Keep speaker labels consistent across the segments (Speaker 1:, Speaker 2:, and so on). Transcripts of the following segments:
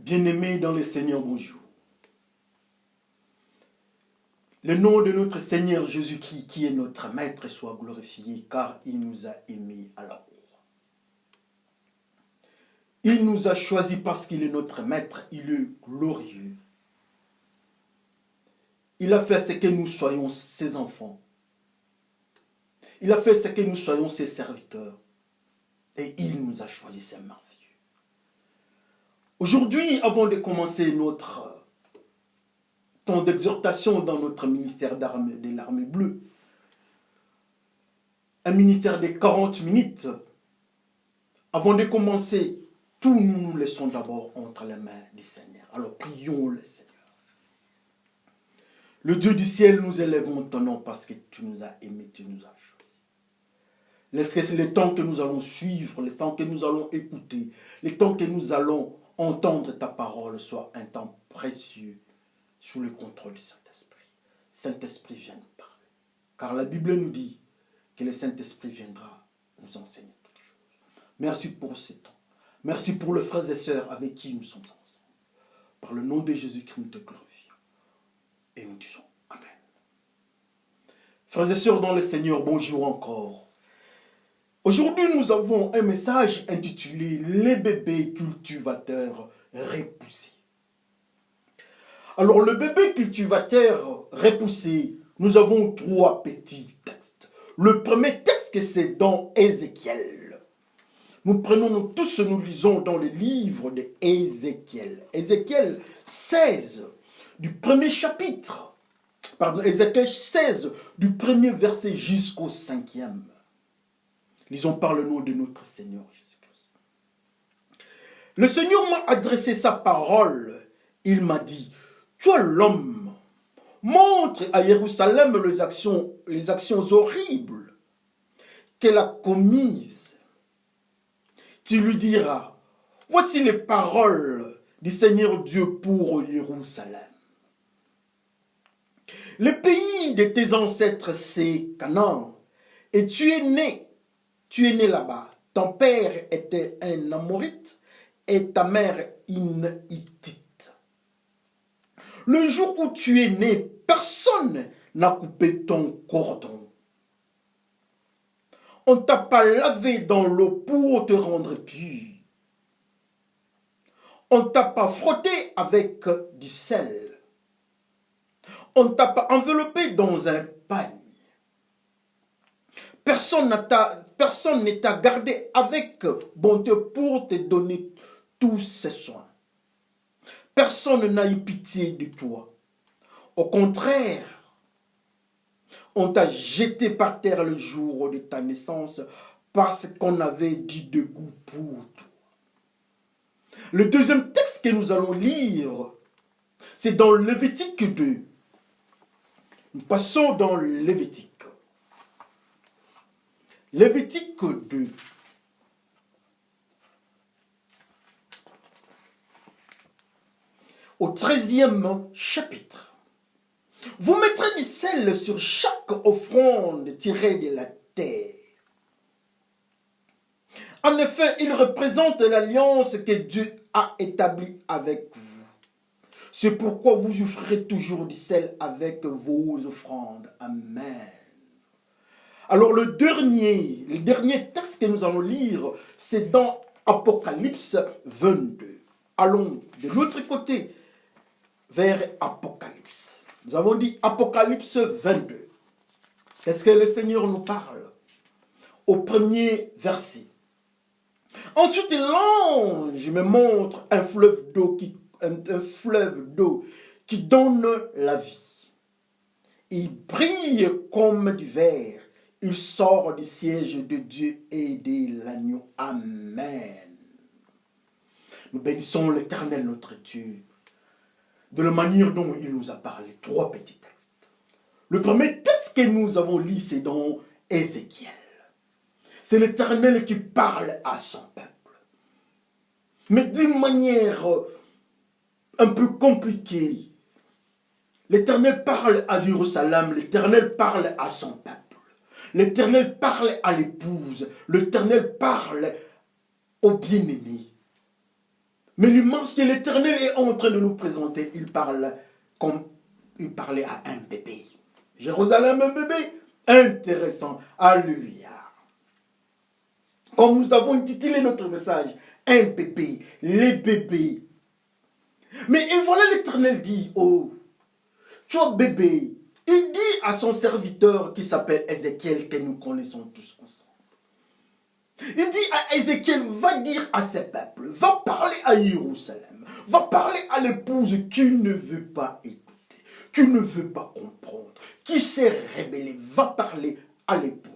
Speaker 1: Bien-aimés dans le Seigneur, bonjour. Le nom de notre Seigneur Jésus-Christ, qui est notre Maître, soit glorifié, car il nous a aimés à l'amour. Il nous a choisis parce qu'il est notre Maître, il est glorieux. Il a fait ce que nous soyons ses enfants. Il a fait ce que nous soyons ses serviteurs. Et il nous a choisis, c'est merveilleux. Aujourd'hui, avant de commencer notre temps d'exhortation dans notre ministère de l'armée bleue, un ministère de 40 minutes, avant de commencer, tout nous laissons d'abord entre les mains du Seigneur. Alors prions le Seigneur. Le Dieu du ciel, nous élèvons ton nom parce que tu nous as aimés, tu nous as choisis. Laisse que c'est le temps que nous allons suivre, le temps que nous allons écouter, le temps que nous allons entendre ta parole soit un temps précieux sous le contrôle du Saint-Esprit. Saint-Esprit, viens nous parler. Car la Bible nous dit que le Saint-Esprit viendra nous enseigner toutes choses. Merci pour ce temps. Merci pour les frères et sœurs avec qui nous sommes ensemble. Par le nom de Jésus-Christ, nous te glorifions. Et nous disons Amen. Frères et sœurs dans le Seigneur, bonjour encore. Aujourd'hui, nous avons un message intitulé « Les bébés cultivateurs repoussés ». Alors, le bébé cultivateur repoussé, nous avons trois petits textes. Le premier texte, c'est dans Ézéchiel. Nous prenons nous tous, nous lisons dans le livre d'Ézéchiel. Ézéchiel 16, du premier chapitre. Pardon, Ézéchiel 16, du premier verset jusqu'au 5e. Lisons par le nom de notre Seigneur Jésus-Christ. Le Seigneur m'a adressé sa parole. Il m'a dit, toi l'homme, montre à Jérusalem les actions horribles qu'elle a commises. Tu lui diras, voici les paroles du Seigneur Dieu pour Jérusalem. Le pays de tes ancêtres, c'est Canaan, et tu es né là-bas. Ton père était un Amorite et ta mère une Hittite. Le jour où tu es né, personne n'a coupé ton cordon. On ne t'a pas lavé dans l'eau pour te rendre pur. On ne t'a pas frotté avec du sel. On ne t'a pas enveloppé dans un pagne. Personne ne t'a gardé avec bonté pour te donner tous ces soins. Personne n'a eu pitié de toi. Au contraire, on t'a jeté par terre le jour de ta naissance parce qu'on avait dit de goût pour toi. Le deuxième texte que nous allons lire, c'est dans Lévitique 2. Nous passons dans Lévitique. Lévitique 2. Au 13e chapitre. Vous mettrez du sel sur chaque offrande tirée de la terre. En effet, il représente l'alliance que Dieu a établie avec vous. C'est pourquoi vous offrirez toujours du sel avec vos offrandes. Amen. Alors le dernier texte que nous allons lire, c'est dans Apocalypse 22. Allons de l'autre côté vers Apocalypse. Nous avons dit Apocalypse 22. Qu'est-ce que le Seigneur nous parle? Au premier verset. Ensuite, l'ange me montre un fleuve d'eau qui donne la vie. Il brille comme du verre. Il sort du siège de Dieu et de l'agneau. Amen. Nous bénissons l'Éternel notre Dieu de la manière dont il nous a parlé. Trois petits textes. Le premier texte que nous avons lu, c'est dans Ézéchiel. C'est l'Éternel qui parle à son peuple. Mais d'une manière un peu compliquée. L'Éternel parle à Jérusalem, l'Éternel parle à son peuple. L'Éternel parle à l'épouse, l'Éternel parle au bien-aimé. Mais l'image que l'Éternel est en train de nous présenter, il parle comme il parlait à un bébé. Jérusalem, un bébé intéressant. Alléluia. Comme nous avons intitulé notre message, un bébé, les bébés. Mais et voilà l'Éternel dit, oh, toi bébé, il dit à son serviteur qui s'appelle Ézéchiel, que nous connaissons tous ensemble. Il dit à Ézéchiel, va dire à ses peuples, va parler à Jérusalem, va parler à l'épouse qui ne veut pas écouter, qui ne veut pas comprendre, qui s'est rébellée, va parler à l'épouse.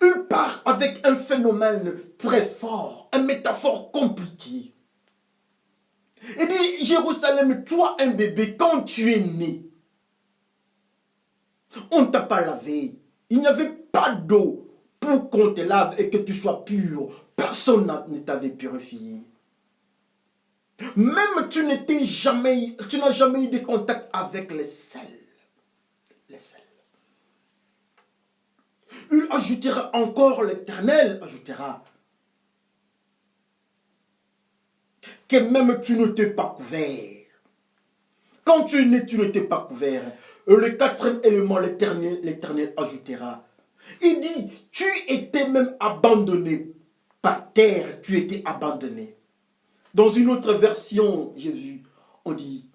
Speaker 1: Il part avec un phénomène très fort, une métaphore compliquée. Il dit, Jérusalem, toi un bébé, quand tu es né, on ne t'a pas lavé. Il n'y avait pas d'eau pour qu'on te lave et que tu sois pur. Personne ne t'avait purifié. Même tu n'as jamais eu de contact avec les sels. Les sels. Il ajoutera encore, l'Éternel ajoutera, que même tu ne t'es pas couvert. Quand tu es né, tu ne t'es pas couvert. Le quatrième élément, l'Éternel ajoutera. Il dit, tu étais même abandonné par terre, tu étais abandonné. Dans une autre version, j'ai vu, on dit,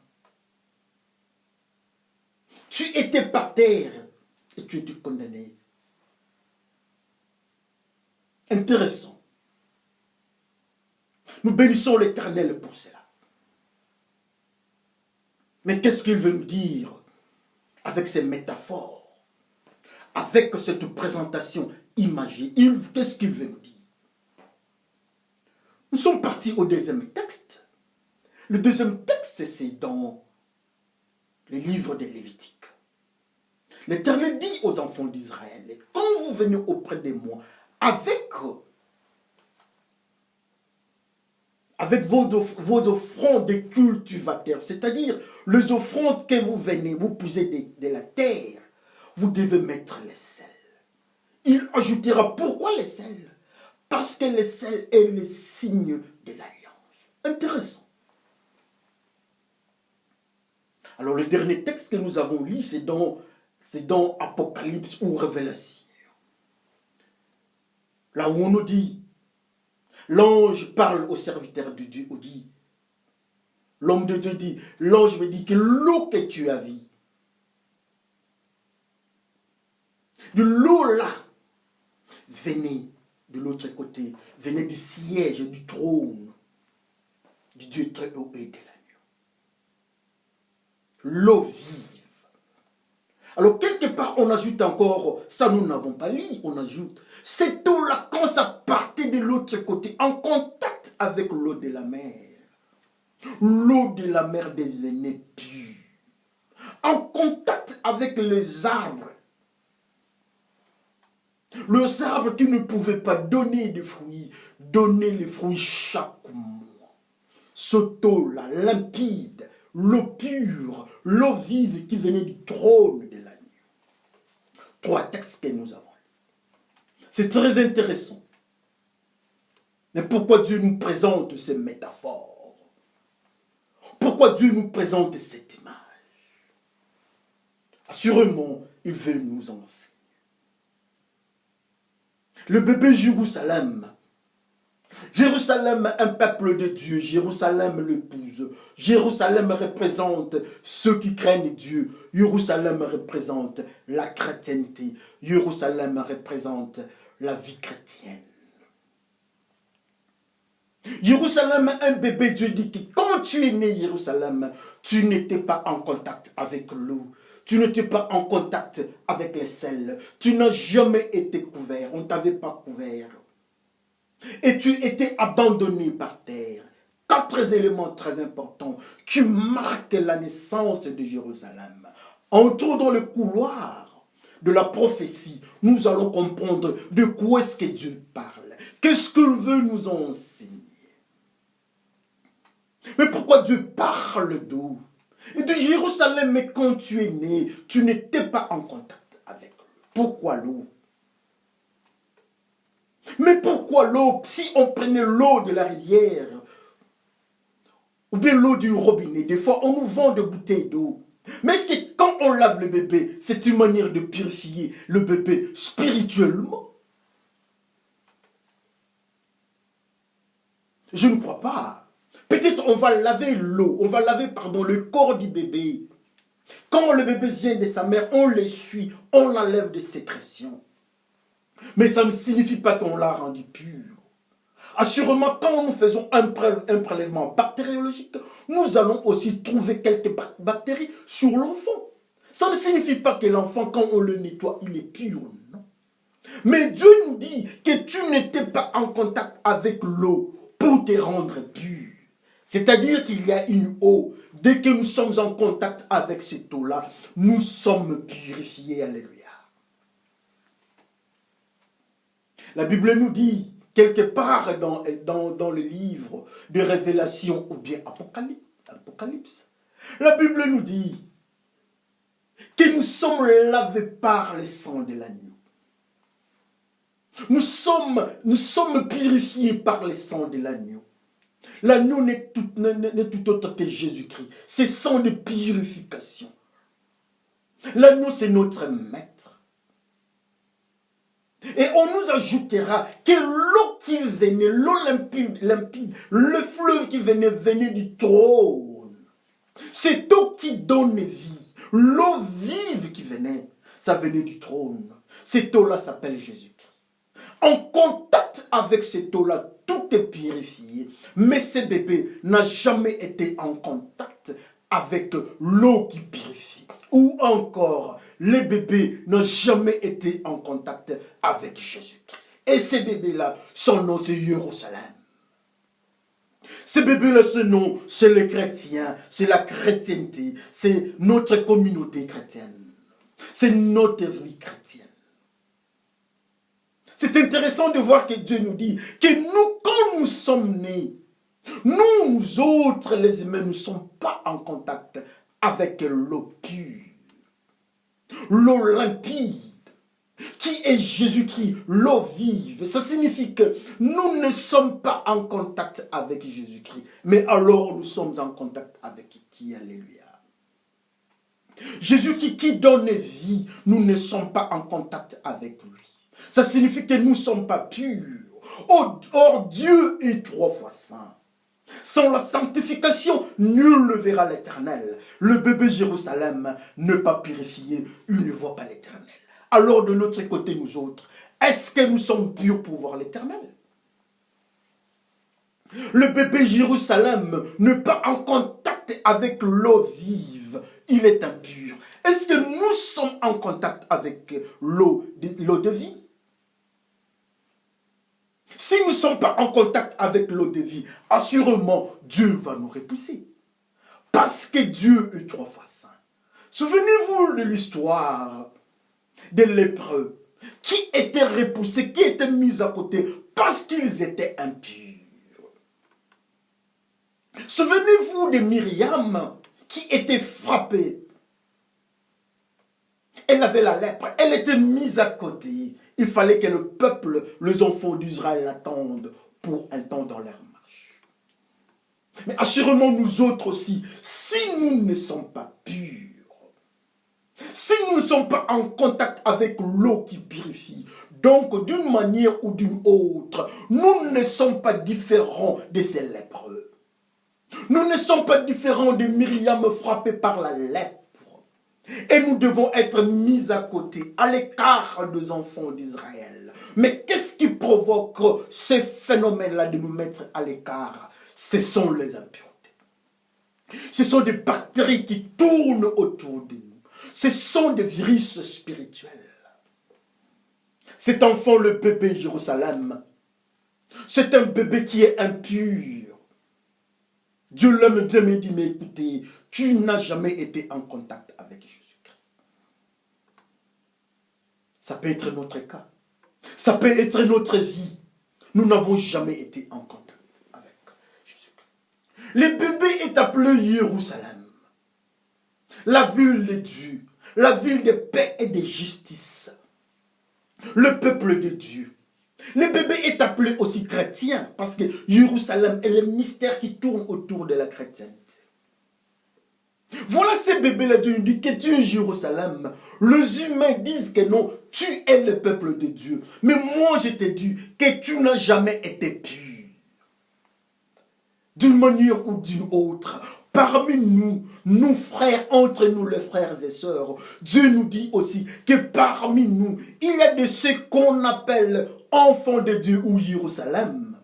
Speaker 1: tu étais par terre et tu étais condamné. Intéressant. Nous bénissons l'Éternel pour cela. Mais qu'est-ce qu'il veut nous dire avec ces métaphores, avec cette présentation imagée? Qu'est-ce qu'il veut nous dire? Nous sommes partis au deuxième texte. Le deuxième texte, c'est dans les livres des Lévitiques. L'Éternel dit aux enfants d'Israël, quand vous venez auprès de moi, avec vos offrandes de cultivateurs, c'est-à-dire les offrandes que vous venez, vous puisez de la terre, vous devez mettre les sels. Il ajoutera, pourquoi les sels? Parce que les sels est le signe de l'alliance. Intéressant. Alors le dernier texte que nous avons lu, c'est dans Apocalypse ou Révélation. Là où on nous dit, l'ange parle au serviteur de Dieu, on dit, l'homme de Dieu dit, l'ange me dit que l'eau que tu as vue, de l'eau là, venait de l'autre côté, venait du siège, du trône, du Dieu très haut et de l'agneau. L'eau vive. Alors quelque part, on ajoute encore, ça nous n'avons pas lu, on ajoute, cette eau-là, quand ça partait de l'autre côté, en contact avec l'eau de la mer, l'eau de la mer devenait pure. En contact avec les arbres qui ne pouvaient pas donner de fruits, donner les fruits chaque mois. Cette eau-là, limpide, l'eau pure, l'eau vive qui venait du trône de l'agneau. 3 textes que nous avons. C'est très intéressant. Mais pourquoi Dieu nous présente ces métaphores? Pourquoi Dieu nous présente cette image? Assurément, il veut nous enseigner. Le bébé Jérusalem. Jérusalem, un peuple de Dieu. Jérusalem, l'épouse. Jérusalem représente ceux qui craignent Dieu. Jérusalem représente la chrétienté. Jérusalem représente la vie chrétienne. Jérusalem, un bébé, Dieu dit que quand tu es né, Jérusalem, tu n'étais pas en contact avec l'eau. Tu n'étais pas en contact avec les sels. Tu n'as jamais été couvert. On ne t'avait pas couvert. Et tu étais abandonné par terre. 4 éléments très importants qui marquent la naissance de Jérusalem. Entrons dans le couloir de la prophétie. Nous allons comprendre de quoi est-ce que Dieu parle. Qu'est-ce qu'il veut nous enseigner? Mais pourquoi Dieu parle d'eau? Et de Jérusalem, mais quand tu es né, tu n'étais pas en contact avec l'eau. Pourquoi l'eau? Mais pourquoi l'eau? Si on prenait l'eau de la rivière, ou bien l'eau du robinet, des fois on nous vend des bouteilles d'eau. Mais est-ce que quand on lave le bébé, c'est une manière de purifier le bébé spirituellement? Je ne crois pas. Peut-être on va laver l'eau, on va laver, pardon, le corps du bébé. Quand le bébé vient de sa mère, on l'essuie, on l'enlève de sécrétions. Mais ça ne signifie pas qu'on l'a rendu pur. Assurément, quand nous faisons un prélèvement bactériologique, nous allons aussi trouver quelques bactéries sur l'enfant. Ça ne signifie pas que l'enfant, quand on le nettoie, il est pur, non. Mais Dieu nous dit que tu n'étais pas en contact avec l'eau pour te rendre pur. C'est-à-dire qu'il y a une eau. Dès que nous sommes en contact avec cette eau-là, nous sommes purifiés. Alléluia. La Bible nous dit, quelque part dans le livre de Révélation ou bien Apocalypse, la Bible nous dit que nous sommes lavés par le sang de l'agneau. Nous sommes purifiés par le sang de l'agneau. L'agneau n'est tout autre que Jésus-Christ. C'est sang de purification. L'agneau, c'est notre maître. Et on nous ajoutera que l'eau qui venait, l'eau limpide, le fleuve qui venait du trône. Cette eau qui donne vie, l'eau vive qui venait, ça venait du trône. Cette eau-là s'appelle Jésus-Christ. En contact avec cette eau-là, tout est purifié. Mais ce bébé n'a jamais été en contact avec l'eau qui purifie. Ou encore, les bébés n'ont jamais été en contact avec Jésus. Et ce bébé-là, son nom c'est Jérusalem. Ce bébé-là, ce nom, c'est les chrétiens, c'est la chrétienté, c'est notre communauté chrétienne. C'est notre vie chrétienne. C'est intéressant de voir que Dieu nous dit que nous, quand nous sommes nés, nous autres, les humains, ne sommes pas en contact avec l'eau pure, l'eau limpide, qui est Jésus-Christ, l'eau vive. Ça signifie que nous ne sommes pas en contact avec Jésus-Christ, mais alors nous sommes en contact avec qui? Alléluia. Jésus qui donne vie, nous ne sommes pas en contact avec lui. Ça signifie que nous ne sommes pas purs. Or, Dieu est 3 fois saint. Sans la sanctification, nul ne verra l'Éternel. Le bébé Jérusalem n'est pas purifié, il ne voit pas l'Éternel. Alors de l'autre côté, nous autres, est-ce que nous sommes purs pour voir l'Éternel? Le bébé Jérusalem n'est pas en contact avec l'eau vive, il est impur. Est-ce que nous sommes en contact avec l'eau de vie? Si nous ne sommes pas en contact avec l'eau de vie, assurément, Dieu va nous repousser. Parce que Dieu est 3 fois saint. Souvenez-vous de l'histoire des lépreux qui étaient repoussés, qui étaient mis à côté parce qu'ils étaient impurs. Souvenez-vous de Myriam qui était frappée. Elle avait la lèpre, elle était mise à côté. Il fallait que le peuple, les enfants d'Israël attendent pour un temps dans leur marche. Mais assurément nous autres aussi, si nous ne sommes pas purs, si nous ne sommes pas en contact avec l'eau qui purifie, donc d'une manière ou d'une autre, nous ne sommes pas différents de ces lépreux. Nous ne sommes pas différents de Myriam frappée par la lèpre. Et nous devons être mis à côté, à l'écart des enfants d'Israël. Mais qu'est-ce qui provoque ces phénomènes-là de nous mettre à l'écart? Ce sont les impuretés. Ce sont des bactéries qui tournent autour de nous. Ce sont des virus spirituels. Cet enfant, le bébé Jérusalem, c'est un bébé qui est impur. Dieu l'aime bien, me dit, mais écoutez, tu n'as jamais été en contact avec Jésus-Christ. Ça peut être notre cas. Ça peut être notre vie. Nous n'avons jamais été en contact avec Jésus-Christ. Le bébé est appelé Jérusalem. La ville de Dieu. La ville de paix et de justice. Le peuple de Dieu. Le bébé est appelé aussi chrétien parce que Jérusalem est le mystère qui tourne autour de la chrétienté. Voilà ces bébés-là, Dieu nous dit que tu es Jérusalem. Les humains disent que non, tu es le peuple de Dieu. Mais moi, je te dis que tu n'as jamais été pur. D'une manière ou d'une autre. Parmi nous, nous frères, entre nous les frères et sœurs, Dieu nous dit aussi que parmi nous, il y a de ceux qu'on appelle enfants de Dieu ou Jérusalem.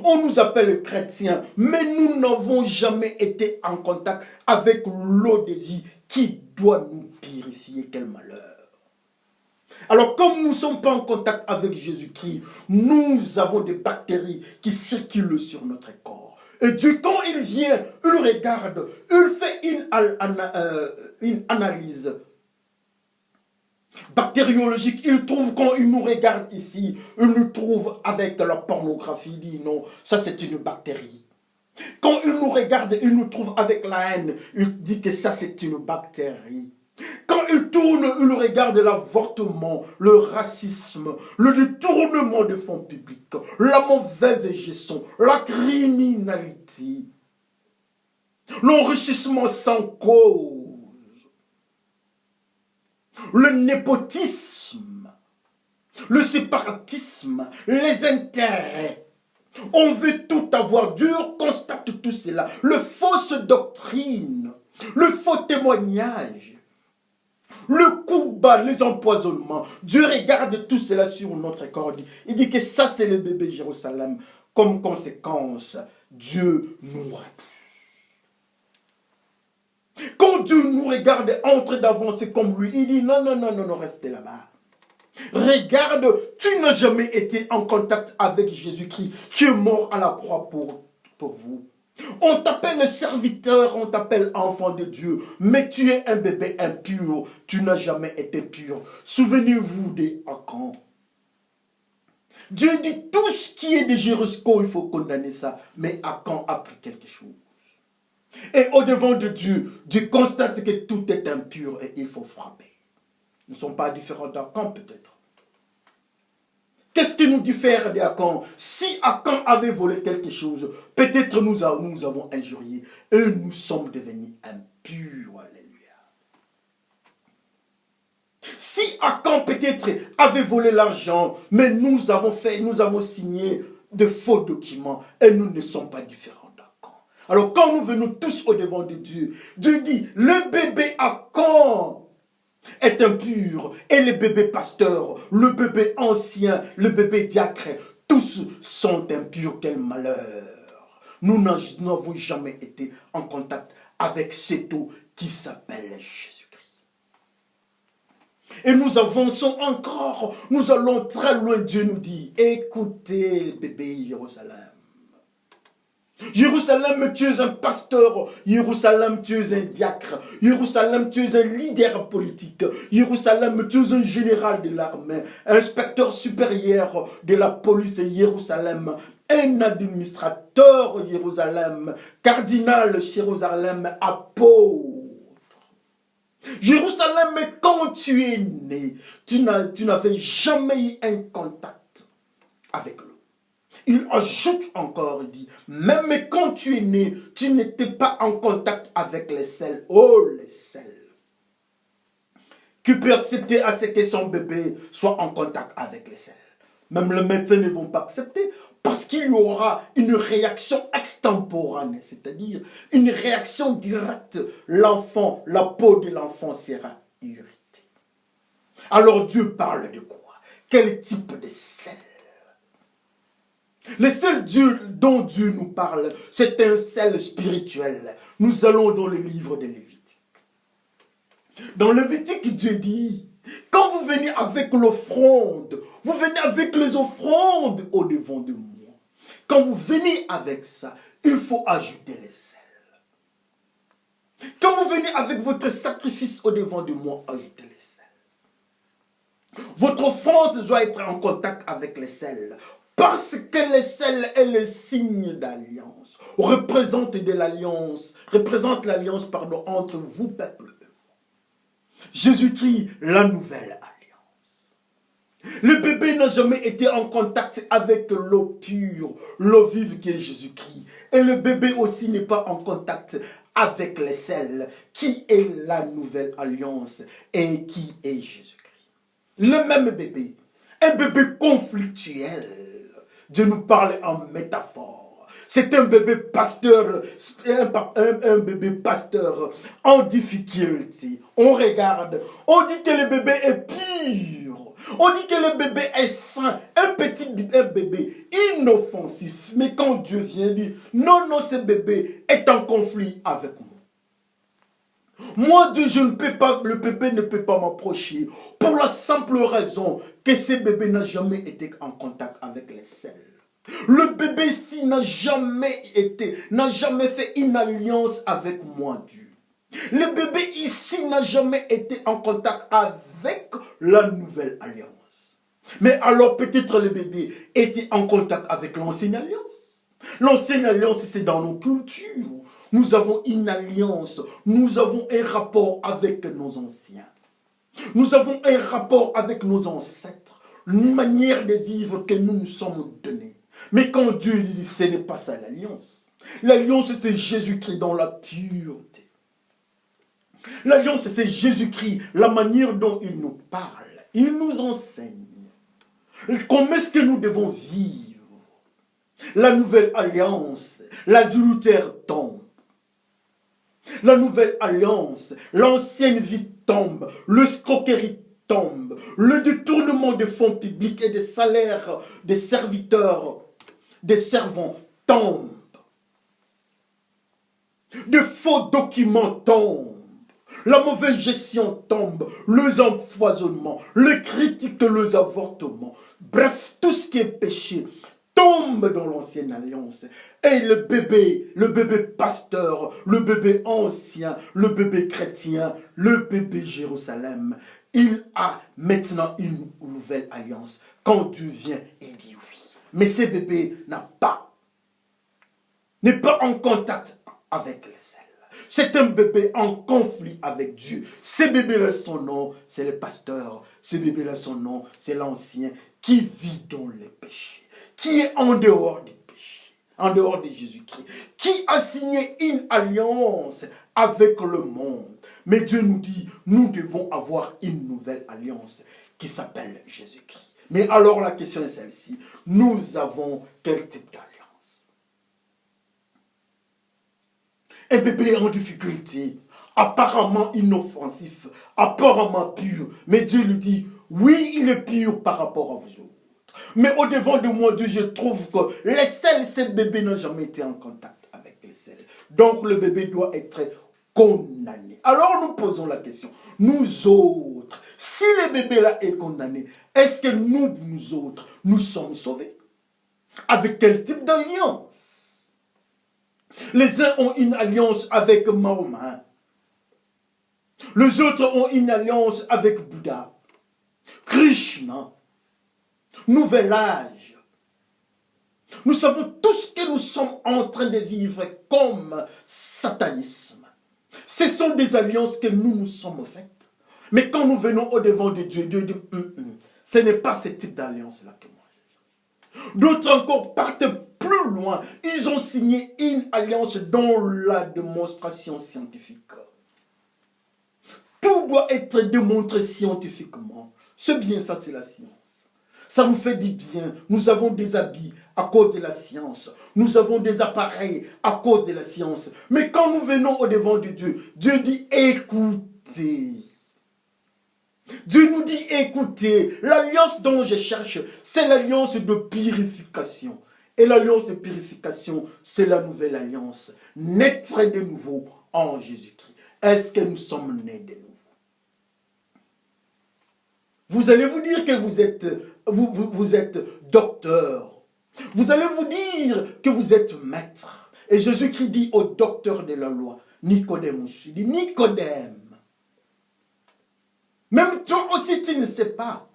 Speaker 1: On nous appelle chrétiens, mais nous n'avons jamais été en contact avec l'eau de vie qui doit nous purifier. Quel malheur! Alors, comme nous ne sommes pas en contact avec Jésus-Christ, nous avons des bactéries qui circulent sur notre corps. Et Dieu, quand il vient, il regarde, il fait une analyse bactériologique. Il trouve, quand il nous regarde ici, il nous trouve avec la pornographie. Il dit non, ça c'est une bactérie. Quand il nous regarde, il nous trouve avec la haine. Il dit que ça c'est une bactérie. Quand il tourne, il regarde l'avortement, le racisme, le détournement de fonds publics, la mauvaise gestion, la criminalité, l'enrichissement sans cause, le népotisme, le séparatisme, les intérêts. On veut tout avoir. Dieu constate tout cela. Le fausse doctrine, le faux témoignage. Le coup bas, les empoisonnements. Dieu regarde tout cela sur notre corps. Il dit que ça, c'est le bébé Jérusalem. Comme conséquence, Dieu nous repousse. Quand Dieu nous regarde entre d'avancer comme lui, il dit non, non, non, non, non, restez là-bas. Regarde, tu n'as jamais été en contact avec Jésus-Christ qui est mort à la croix pour vous. On t'appelle serviteur, on t'appelle enfant de Dieu, mais tu es un bébé impur, tu n'as jamais été pur. Souvenez-vous des Achan. Dieu dit tout ce qui est de Jéricho, il faut condamner ça, mais Achan a pris quelque chose. Et au-devant de Dieu, Dieu constate que tout est impur et il faut frapper. Nous ne sommes pas différents d'Achan peut-être. Qu'est-ce qui nous diffère d'Achan? Si Achan avait volé quelque chose, peut-être nous avons injurié et nous sommes devenus impurs. Alléluia. Si Achan peut-être avait volé l'argent, mais nous avons signé de faux documents et nous ne sommes pas différents d'Achan. Alors quand nous venons tous au devant de Dieu, Dieu dit, le bébé Achan est impur, et les bébés pasteurs, le bébé ancien, le bébé diacre, tous sont impurs. Quel malheur! Nous n'avons jamais été en contact avec cette eau qui s'appelle Jésus-Christ. Et nous avançons encore, nous allons très loin. Dieu nous dit, écoutez bébé Jérusalem. Jérusalem, tu es un pasteur. Jérusalem, tu es un diacre. Jérusalem, tu es un leader politique. Jérusalem, tu es un général de l'armée, inspecteur supérieur de la police Jérusalem, un administrateur Jérusalem, cardinal Jérusalem, apôtre. Jérusalem, quand tu es né, tu n'avais jamais eu un contact avec l'eau. Il ajoute encore, il dit, même quand tu es né, tu n'étais pas en contact avec les selles. Oh, les selles. Qui peut accepter à ce que son bébé soit en contact avec les selles? Même les médecins ne vont pas accepter parce qu'il y aura une réaction extemporanée, c'est-à-dire une réaction directe. L'enfant, la peau de l'enfant sera irritée. Alors Dieu parle de quoi? Quel type de sel? Le seul Dieu dont Dieu nous parle, c'est un sel spirituel. Nous allons dans le livre de Lévitique. Dans Lévitique, Dieu dit, quand vous venez avec l'offrande, vous venez avec les offrandes au devant de moi. Quand vous venez avec ça, il faut ajouter les sels. Quand vous venez avec votre sacrifice au devant de moi, ajoutez les sels. Votre offrande doit être en contact avec les sels. Parce que le sel est le signe d'alliance, représente l'alliance entre vous, peuple et moi. Jésus-Christ, la nouvelle alliance. Le bébé n'a jamais été en contact avec l'eau pure, l'eau vive qui est Jésus-Christ. Et le bébé aussi n'est pas en contact avec les sels, qui est la nouvelle alliance et qui est Jésus-Christ. Le même bébé, un bébé conflictuel. Dieu nous parle en métaphore. C'est un bébé pasteur, un bébé pasteur en difficulté. On regarde, on dit que le bébé est pur. On dit que le bébé est saint, un bébé inoffensif. Mais quand Dieu vient dire, non, non, ce bébé est en conflit avec moi. Moi, Dieu, je ne peux pas, le bébé ne peut pas m'approcher pour la simple raison que ce bébé n'a jamais été en contact avec les sels. Le bébé ici n'a jamais fait une alliance avec moi, Dieu. Le bébé ici n'a jamais été en contact avec la nouvelle alliance. Mais alors peut-être le bébé était en contact avec l'ancienne alliance. L'ancienne alliance, c'est dans nos cultures. Nous avons une alliance, nous avons un rapport avec nos anciens. Nous avons un rapport avec nos ancêtres, une manière de vivre que nous nous sommes donnés. Mais quand Dieu dit, ce n'est pas ça l'alliance. L'alliance, c'est Jésus-Christ dans la pureté. L'alliance, c'est Jésus-Christ, la manière dont il nous parle. Il nous enseigne. Comment est-ce que nous devons vivre? La nouvelle alliance, l'adultère tombe. La nouvelle alliance, l'ancienne vie tombe, l'escroquerie tombe, le détournement des fonds publics et des salaires des serviteurs, des servants tombe. De faux documents tombent. La mauvaise gestion tombe, les empoisonnements, les critiques, les avortements. Bref, tout ce qui est péché tombe dans l'ancienne alliance. Et le bébé pasteur, le bébé ancien, le bébé chrétien, le bébé Jérusalem, il a maintenant une nouvelle alliance. Quand Dieu vient, il dit oui. Mais ce bébé n'est pas en contact avec les sels. C'est un bébé en conflit avec Dieu. Ce bébé-là, son nom, c'est le pasteur. Ce bébé-là, son nom, c'est l'ancien qui vit dans les péchés, qui est en dehors des péchés, en dehors de Jésus-Christ, qui a signé une alliance avec le monde. Mais Dieu nous dit, nous devons avoir une nouvelle alliance qui s'appelle Jésus-Christ. Mais alors la question est celle-ci, nous avons quel type d'alliance? Un bébé en difficulté, apparemment inoffensif, apparemment pur. Mais Dieu lui dit, oui, il est pur par rapport à vous autres. Mais au-devant de moi, Dieu, je trouve que les sels, ces bébés n'ont jamais été en contact avec les sels. Donc le bébé doit être condamné. Alors nous posons la question, nous autres, si le bébé-là est condamné, est-ce que nous autres, nous sommes sauvés? Avec quel type d'alliance? Les uns ont une alliance avec Mahomet. Les autres ont une alliance avec Bouddha, Krishna, Nouvel Âge. Nous savons tous que nous sommes en train de vivre comme satanisme. Ce sont des alliances que nous nous sommes faites. Mais quand nous venons au-devant de Dieu, Dieu dit, ce n'est pas ce type d'alliance-là que moi j'ai. D'autres encore partent plus loin. Ils ont signé une alliance dans la démonstration scientifique. Tout doit être démontré scientifiquement. C'est bien ça, c'est la science. Ça nous fait du bien. Nous avons des habits à cause de la science. Nous avons des appareils à cause de la science. Mais quand nous venons au-devant de Dieu, Dieu dit écoutez. Dieu nous dit écoutez. L'alliance dont je cherche, c'est l'alliance de purification. Et l'alliance de purification, c'est la nouvelle alliance. Naître de nouveau en Jésus-Christ. Est-ce que nous sommes nés de nouveau? Vous allez vous dire que vous êtes docteur. Vous allez vous dire que vous êtes maître. Et Jésus-Christ dit au docteur de la loi, Nicodème, il dit, Nicodème, même toi aussi tu ne sais pas.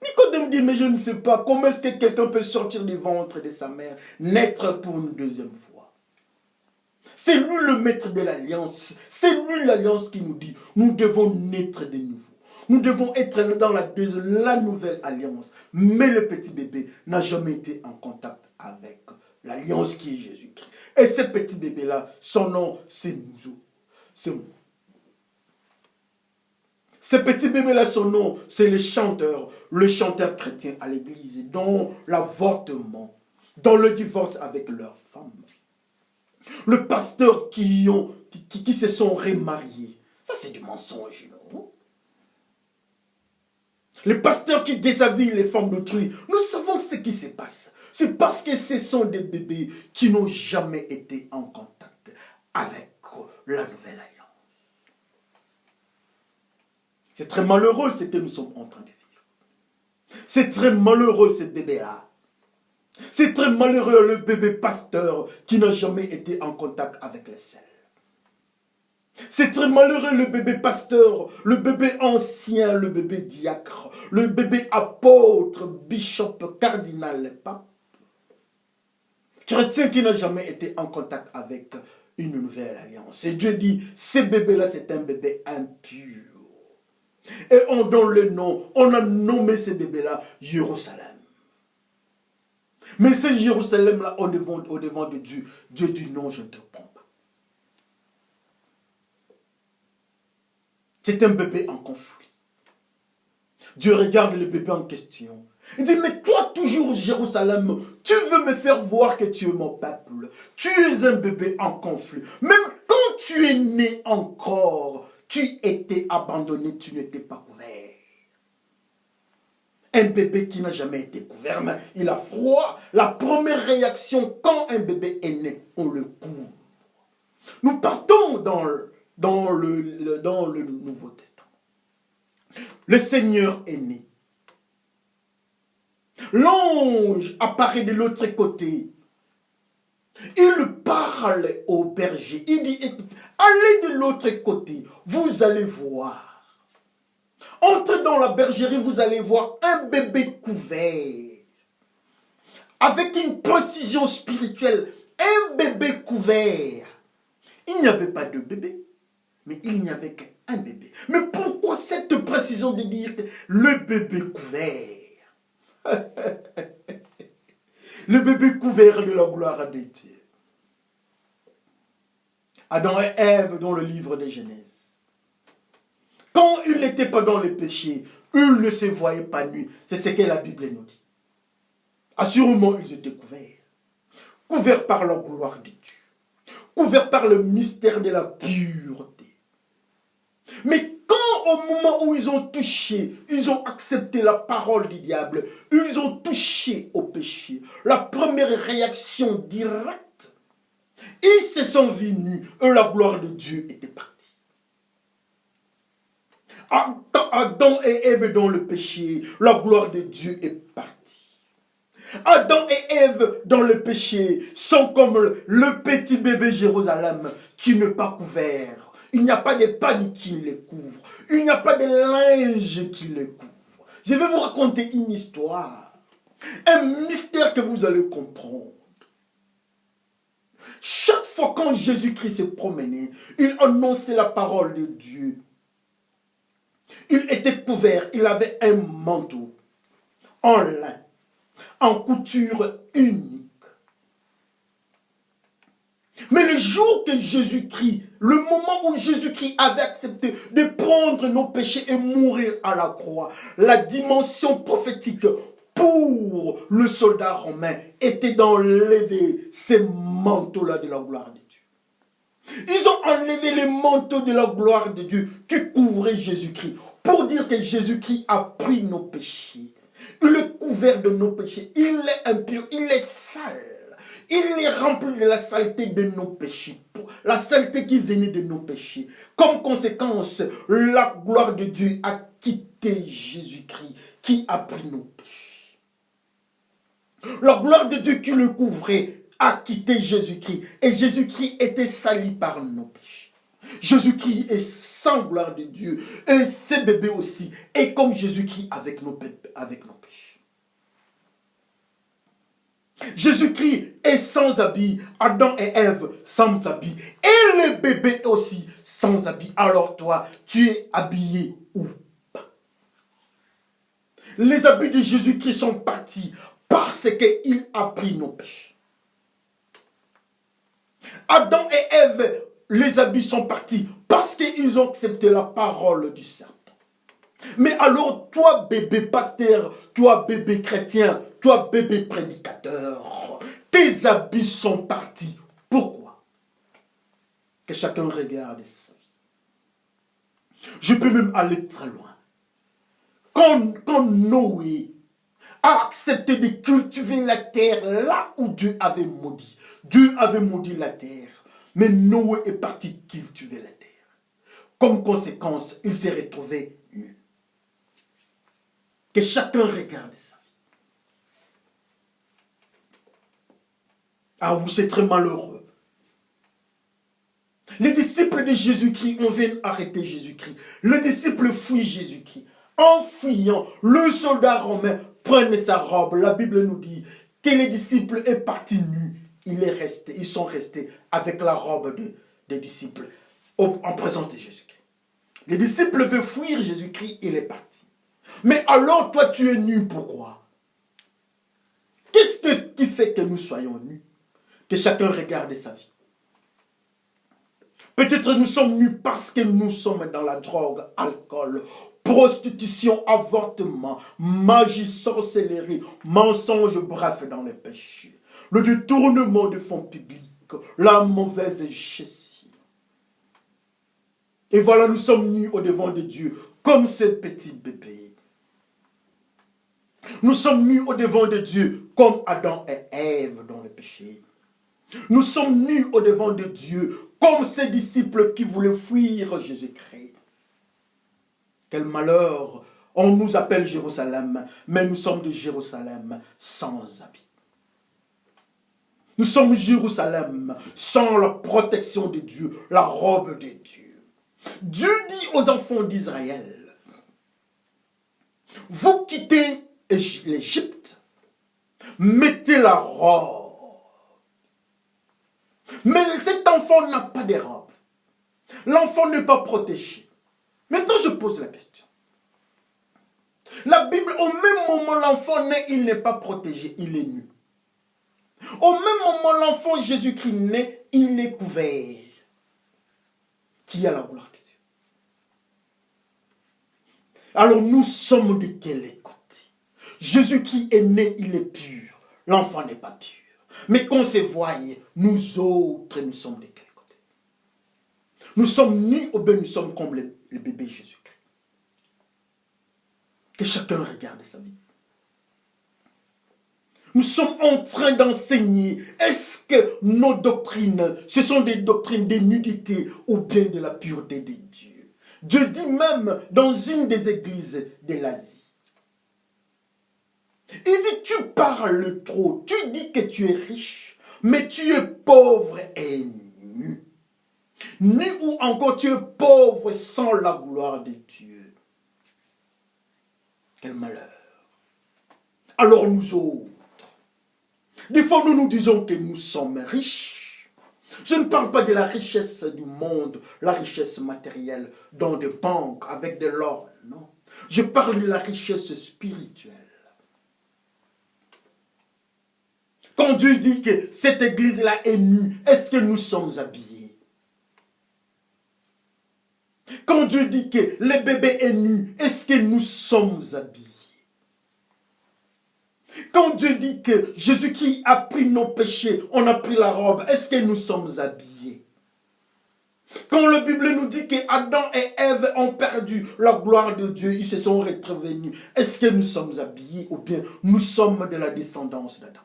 Speaker 1: Nicodème dit, mais je ne sais pas, comment est-ce que quelqu'un peut sortir du ventre de sa mère, naître pour une deuxième fois? C'est lui le maître de l'alliance. C'est lui l'alliance qui nous dit, nous devons naître de nouveau. Nous devons être dans la nouvelle alliance. Mais le petit bébé n'a jamais été en contact avec l'alliance qui est Jésus-Christ. Et ce petit bébé-là, son nom, c'est Mouzo. Ce petit bébé-là, son nom, c'est le chanteur chrétien à l'église, dans l'avortement, dans le divorce avec leur femme. Le pasteur qui se sont remariés. Ça, c'est du mensonge, non? Les pasteurs qui déshabillent les femmes d'autrui. Nous savons ce qui se passe. C'est parce que ce sont des bébés qui n'ont jamais été en contact avec la nouvelle alliance. C'est très malheureux ce que nous sommes en train de vivre. C'est très malheureux ce bébé-là. C'est très malheureux le bébé pasteur qui n'a jamais été en contact avec les sels. C'est très malheureux le bébé pasteur, le bébé ancien, le bébé diacre, le bébé apôtre, bishop, cardinal, pape. Chrétien qui n'a jamais été en contact avec une nouvelle alliance. Et Dieu dit, ce bébé-là, c'est un bébé impur. Et on donne le nom, on a nommé ce bébé-là Jérusalem. Mais ce Jérusalem-là, au devant de Dieu, Dieu dit non, je ne te prends pas. C'est un bébé en conflit. Dieu regarde le bébé en question. Il dit, mais toi toujours Jérusalem, tu veux me faire voir que tu es mon peuple. Tu es un bébé en conflit. Même quand tu es né encore, tu étais abandonné, tu n'étais pas couvert. Un bébé qui n'a jamais été couvert, mais il a froid. La première réaction quand un bébé est né, on le couvre. Nous partons dans le Nouveau Testament. Le Seigneur est né. L'ange apparaît de l'autre côté. Il parle au berger. Il dit, allez de l'autre côté, vous allez voir. Entrez dans la bergerie, vous allez voir un bébé couvert. Avec une précision spirituelle, un bébé couvert. Il n'y avait pas de bébé, mais il n'y avait qu'un bébé. Mais pourquoi cette précision de dire le bébé couvert? Le bébé couvert de la gloire de Dieu. Adam et Ève dans le livre de Genèse. Quand ils n'étaient pas dans le péché, ils ne se voyaient pas nus. C'est ce que la Bible nous dit. Assurément, ils étaient couverts. Couverts par la gloire de Dieu. Couverts par le mystère de la pureté. Mais quand au moment où ils ont touché, ils ont accepté la parole du diable, ils ont touché au péché, la première réaction directe, ils se sont vus nus et la gloire de Dieu était partie. Adam et Ève dans le péché, la gloire de Dieu est partie. Adam et Ève dans le péché sont comme le petit bébé Jérusalem qui n'est pas couvert. Il n'y a pas de pagne qui les couvre. Il n'y a pas de linge qui les couvre. Je vais vous raconter une histoire. Un mystère que vous allez comprendre. Chaque fois quand Jésus-Christ se promenait, il annonçait la parole de Dieu. Il était couvert, il avait un manteau en lin, en couture unique. Mais le jour que Jésus-Christ, le moment où Jésus-Christ avait accepté de prendre nos péchés et mourir à la croix, la dimension prophétique pour le soldat romain était d'enlever ces manteaux-là de la gloire de Dieu. Ils ont enlevé les manteaux de la gloire de Dieu qui couvraient Jésus-Christ pour dire que Jésus-Christ a pris nos péchés. Il est couvert de nos péchés. Il est impur, il est sale. Il est rempli de la saleté de nos péchés. La saleté qui venait de nos péchés. Comme conséquence, la gloire de Dieu a quitté Jésus-Christ qui a pris nos péchés. La gloire de Dieu qui le couvrait a quitté Jésus-Christ. Et Jésus-Christ était sali par nos péchés. Jésus-Christ est sans gloire de Dieu. Et ses bébés aussi. Et comme Jésus-Christ avec nos péchés. Jésus-Christ est sans habit, Adam et Ève sans habit, et les bébés aussi sans habit. Alors toi, tu es habillé où? Les habits de Jésus-Christ sont partis parce qu'il a pris nos péchés. Adam et Ève, les habits sont partis parce qu'ils ont accepté la parole du serpent. Mais alors, toi, bébé pasteur, toi, bébé chrétien, toi, bébé prédicateur, tes habits sont partis. Pourquoi? Que chacun regarde sa vie. Je peux même aller très loin. Quand Noé a accepté de cultiver la terre là où Dieu avait maudit. Dieu avait maudit la terre, mais Noé est parti cultiver la terre. Comme conséquence, il s'est retrouvé nu. Que chacun regarde sa vie. Ah oui, c'est très malheureux. Les disciples de Jésus-Christ, on vient arrêter Jésus-Christ. Les disciples fuient Jésus-Christ. En fuyant, le soldat romain prenait sa robe. La Bible nous dit que les disciples est parti nus. Ils sont restés avec la robe des disciples en présence de Jésus-Christ. Les disciples veulent fuir Jésus-Christ, il est parti. Mais alors toi tu es nu, pourquoi? Qu'est-ce qui fait que nous soyons nus? Que chacun regarde sa vie. Peut-être nous sommes nus parce que nous sommes dans la drogue, alcool, prostitution, avortement, magie, sorcellerie, mensonge, bref, dans les péchés. Le détournement des fonds publics, la mauvaise gestion. Et voilà, nous sommes nus au devant de Dieu, comme ce petit bébé. Nous sommes nus au devant de Dieu, comme Adam et Ève dans le péché. Nous sommes nus au devant de Dieu, comme ces disciples qui voulaient fuir Jésus-Christ. Quel malheur! On nous appelle Jérusalem, mais nous sommes de Jérusalem sans habit. Nous sommes Jérusalem sans la protection de Dieu, la robe de Dieu. Dieu dit aux enfants d'Israël, vous quittez l'Égypte, mettez la robe. Mais cet enfant n'a pas de robe. L'enfant n'est pas protégé. Maintenant, je pose la question. La Bible, au même moment l'enfant naît, il n'est pas protégé, il est nu. Au même moment l'enfant Jésus-Christ naît, il est couvert. Qui a la gloire de Dieu? Alors nous sommes de quel côté? Jésus-Christ est né, il est pur. L'enfant n'est pas pur. Mais qu'on se voie, nous autres, nous sommes de quel côté? Nous sommes nus ou bien nous sommes comme le bébé Jésus-Christ? Que chacun regarde sa vie. Nous sommes en train d'enseigner. Est-ce que nos doctrines, ce sont des doctrines de nudité ou bien de la pureté de Dieu? Dieu dit même dans une des églises de l'Asie. Il dit, tu parles trop, tu dis que tu es riche, mais tu es pauvre et nu. Nu ou encore tu es pauvre sans la gloire de Dieu. Quel malheur. Alors nous autres, des fois nous nous disons que nous sommes riches. Je ne parle pas de la richesse du monde, la richesse matérielle dans des banques avec de l'or, non. Je parle de la richesse spirituelle. Quand Dieu dit que cette église-là est nue, est-ce que nous sommes habillés? Quand Dieu dit que le bébé est nu, est-ce que nous sommes habillés? Quand Dieu dit que Jésus-Christ a pris nos péchés, on a pris la robe, est-ce que nous sommes habillés? Quand la Bible nous dit que Adam et Ève ont perdu la gloire de Dieu, ils se sont retrouvés nus, est-ce que nous sommes habillés ou bien nous sommes de la descendance d'Adam?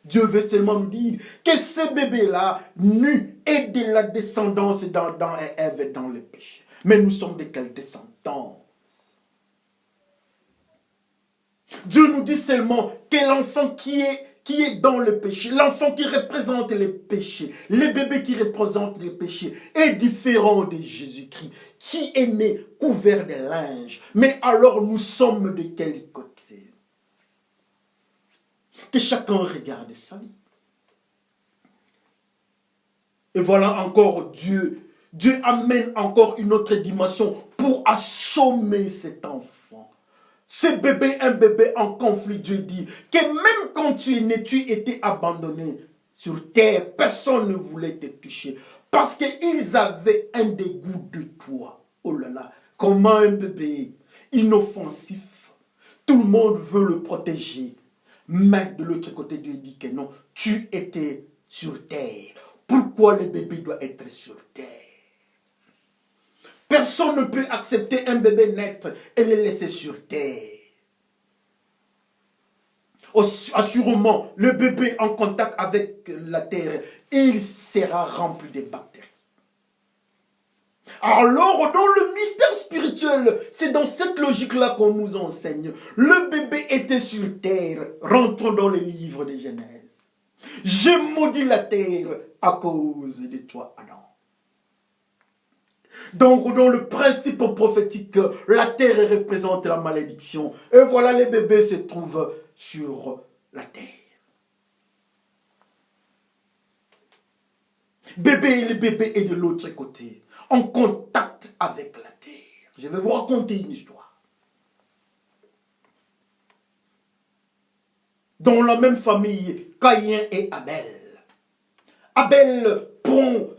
Speaker 1: Dieu veut seulement nous dire que ce bébé-là, nu, est de la descendance d'Adam et Ève dans le péché. Mais nous sommes de quelle descendance? Dieu nous dit seulement que l'enfant qui est dans le péché, l'enfant qui représente le péché, le bébé qui représente le péché, est différent de Jésus-Christ, qui est né couvert de linge. Mais alors nous sommes de quel côté? Que chacun regarde sa vie. Et voilà encore Dieu. Dieu amène encore une autre dimension pour assommer cet enfant. Ce bébé, un bébé en conflit, Dieu dit que même quand tu es né, tu étais abandonné sur terre, personne ne voulait te toucher parce qu'ils avaient un dégoût de toi. Oh là là, comment un bébé inoffensif, tout le monde veut le protéger. Mais de l'autre côté, Dieu dit que non, tu étais sur terre. Pourquoi le bébé doit être sur terre? Personne ne peut accepter un bébé naître et le laisser sur terre. Assurément, le bébé en contact avec la terre, il sera rempli de bactéries. Alors, dans le mystère spirituel, c'est dans cette logique-là qu'on nous enseigne. Le bébé était sur terre, rentrons dans les livres de Genèse. Je maudis la terre à cause de toi, Adam. Donc, dans le principe prophétique, la terre représente la malédiction. Et voilà, les bébés se trouvent sur la terre. Le bébé est de l'autre côté, en contact avec la terre. Je vais vous raconter une histoire. Dans la même famille, Caïn et Abel. Abel prend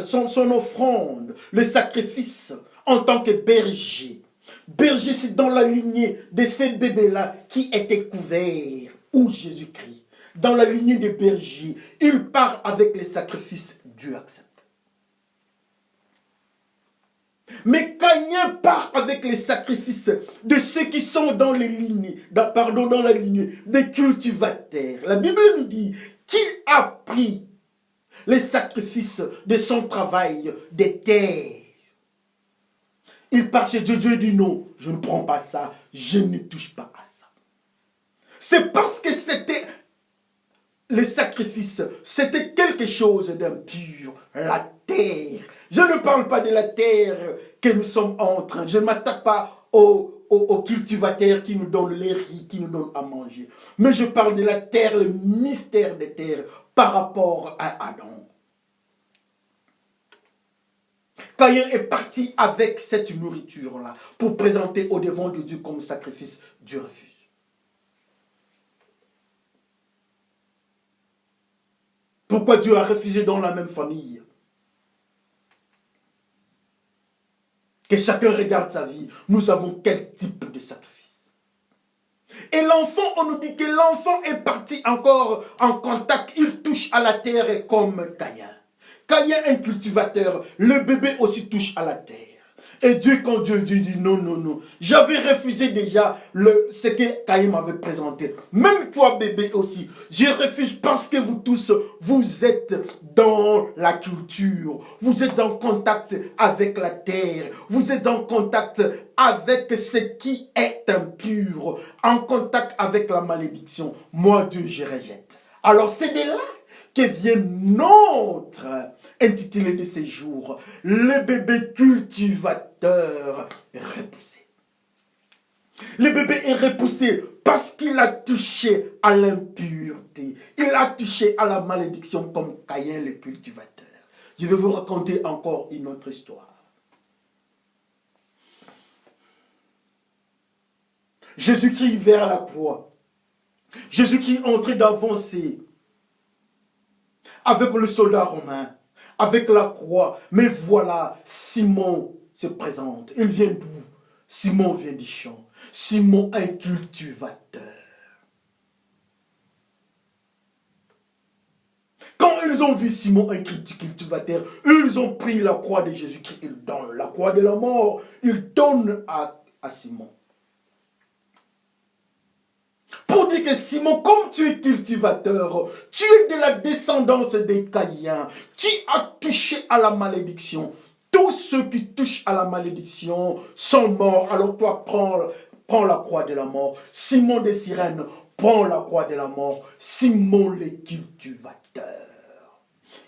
Speaker 1: son offrande, le sacrifice, en tant que berger. Berger, c'est dans la lignée de ces bébés-là qui étaient couverts, ou Jésus-Christ. Dans la lignée des bergers, il part avec les sacrifices, Dieu accepte. Mais Caïn part avec les sacrifices de ceux qui sont dans les lignes, dans la lignée des cultivateurs. La Bible nous dit qu'il a pris les sacrifices de son travail des terres. Il part chez Dieu, Dieu dit non, je ne prends pas ça, je ne touche pas à ça. C'est parce que c'était les sacrifices, c'était quelque chose d'impur, la terre. Je ne parle pas de la terre que nous sommes en train, je ne m'attaque pas aux cultivateurs qui nous donnent les riz, qui nous donnent à manger. Mais je parle de la terre, le mystère des terres par rapport à Adam. Caïn est parti avec cette nourriture-là pour présenter au devant de Dieu comme sacrifice. Dieu refuse. Pourquoi Dieu a refusé dans la même famille? Que chacun regarde sa vie. Nous avons quel type de sacrifice? Et l'enfant, on nous dit que l'enfant est parti encore en contact. Il touche à la terre comme Caïn. Caïn est un cultivateur. Le bébé aussi touche à la terre. Et Dieu, quand Dieu dit non, non, non. J'avais refusé déjà ce que Caïn m'avait présenté. Même toi, bébé aussi. Je refuse parce que vous tous, vous êtes dans la culture. Vous êtes en contact avec la terre. Vous êtes en contact avec ce qui est impur. En contact avec la malédiction. Moi, Dieu, je rejette. Alors, c'est de là que vient notre intitulé de ces jours, le bébé cultivateur repoussé. Le bébé est repoussé parce qu'il a touché à l'impureté. Il a touché à la malédiction comme Caïn le cultivateur. Je vais vous raconter encore une autre histoire. Jésus-Christ vers la croix. Jésus-Christ est en train d'avancer avec le soldat romain, avec la croix. Mais voilà, Simon se présente. Il vient d'où? Simon vient du champ. Simon, un cultivateur. Quand ils ont vu Simon, un cultivateur, ils ont pris la croix de Jésus-Christ. Ils donnent la croix de la mort. Ils donnent à Simon. Pour dire que Simon, comme tu es cultivateur, tu es de la descendance des Caïens, tu as touché à la malédiction. Tous ceux qui touchent à la malédiction sont morts. Alors toi, prends la croix de la mort. Simon de Cyrène, prends la croix de la mort. Simon le cultivateur.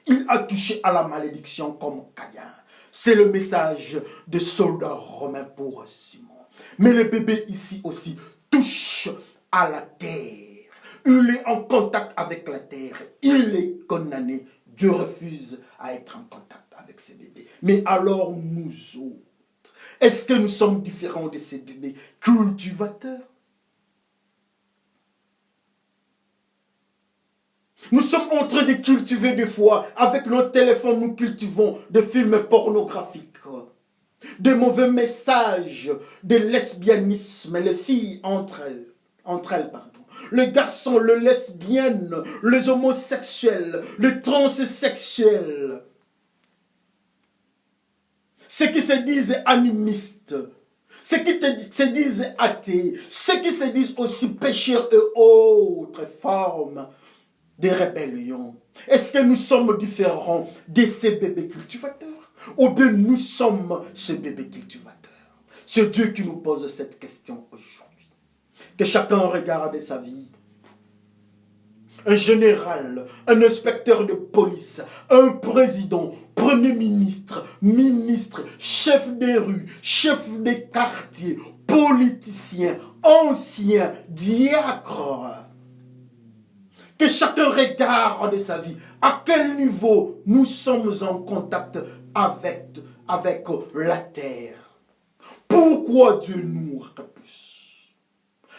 Speaker 1: Il a touché à la malédiction comme Caïn. C'est le message de soldat romain pour Simon. Mais le bébé ici aussi touche à la terre. Il est en contact avec la terre. Il est condamné. Dieu refuse à être en contact avec ces bébés. Mais alors nous autres, Est-ce que nous sommes différents de ces bébés cultivateurs? Nous sommes en train de cultiver des fois, avec nos téléphones, nous cultivons des films pornographiques, de mauvais messages, de lesbianisme, les filles entre elles, pardon. Les garçons, les lesbiennes, les homosexuels, les transsexuels, ceux qui se disent animistes, ceux qui se disent athées, ceux qui se disent aussi pécheurs et autres formes de rébellion. Est-ce que nous sommes différents de ces bébés cultivateurs? Ou bien nous sommes ces bébés cultivateurs? C'est Dieu qui nous pose cette question aujourd'hui. Que chacun regarde sa vie. Un général, un inspecteur de police, un président, premier ministre, ministre, chef des rues, chef des quartiers, politicien, ancien, diacre. Que chacun regarde sa vie. À quel niveau nous sommes en contact avec la terre? Pourquoi Dieu nous repousse?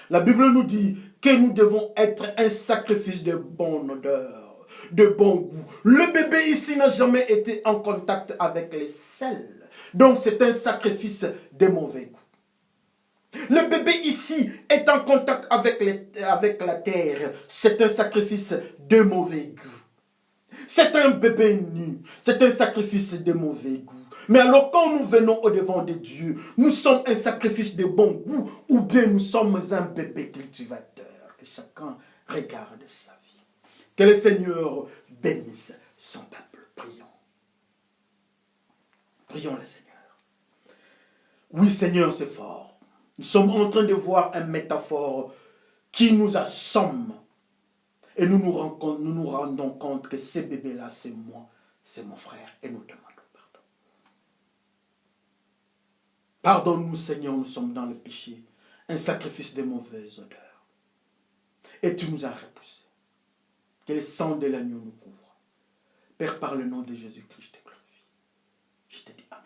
Speaker 1: La Bible nous dit que nous devons être un sacrifice de bonne odeur, de bon goût. Le bébé ici n'a jamais été en contact avec les sels. Donc c'est un sacrifice de mauvais goût. Le bébé ici est en contact avec la terre. C'est un sacrifice de mauvais goût. C'est un bébé nu. C'est un sacrifice de mauvais goût. Mais alors quand nous venons au devant de Dieu, nous sommes un sacrifice de bon goût ou bien nous sommes un bébé cultivateur. Que chacun regarde sa vie. Que le Seigneur bénisse son peuple. Prions. Prions le Seigneur. Oui Seigneur, c'est fort. Nous sommes en train de voir une métaphore qui nous assomme. Et nous nous rendons compte que ce bébé-là, c'est moi, c'est mon frère. Et nous demandons pardon. Pardonne-nous, Seigneur, nous sommes dans le péché. Un sacrifice de mauvaise odeur. Et tu nous as repoussés. Que le sang de l'agneau nous couvre. Père, par le nom de Jésus-Christ, je te glorifie. Je te dis Amen.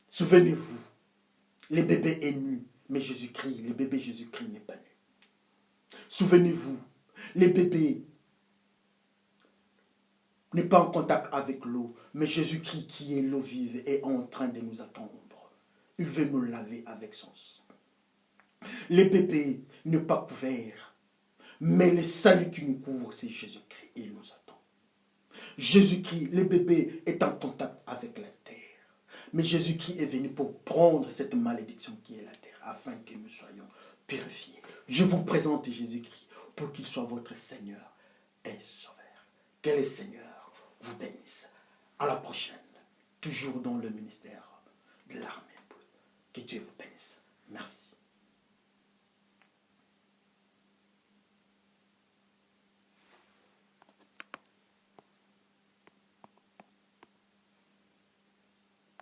Speaker 1: Souvenez-vous, le bébé est nu, mais Jésus-Christ, le bébé Jésus-Christ n'est pas nu. Souvenez-vous, le bébé n'est pas en contact avec l'eau, mais Jésus-Christ qui est l'eau vive est en train de nous attendre. Il veut nous laver avec son sang. Le bébé n'est pas couvert, mais le salut qui nous couvre, c'est Jésus-Christ. Il nous attend. Jésus-Christ, le bébé est en contact avec la terre. Mais Jésus-Christ est venu pour prendre cette malédiction qui est la terre, afin que nous soyons purifiés. Je vous présente Jésus-Christ pour qu'il soit votre Seigneur et Sauveur. Que le Seigneur vous bénisse. À la prochaine, toujours dans le ministère de l'armée. Que Dieu vous bénisse.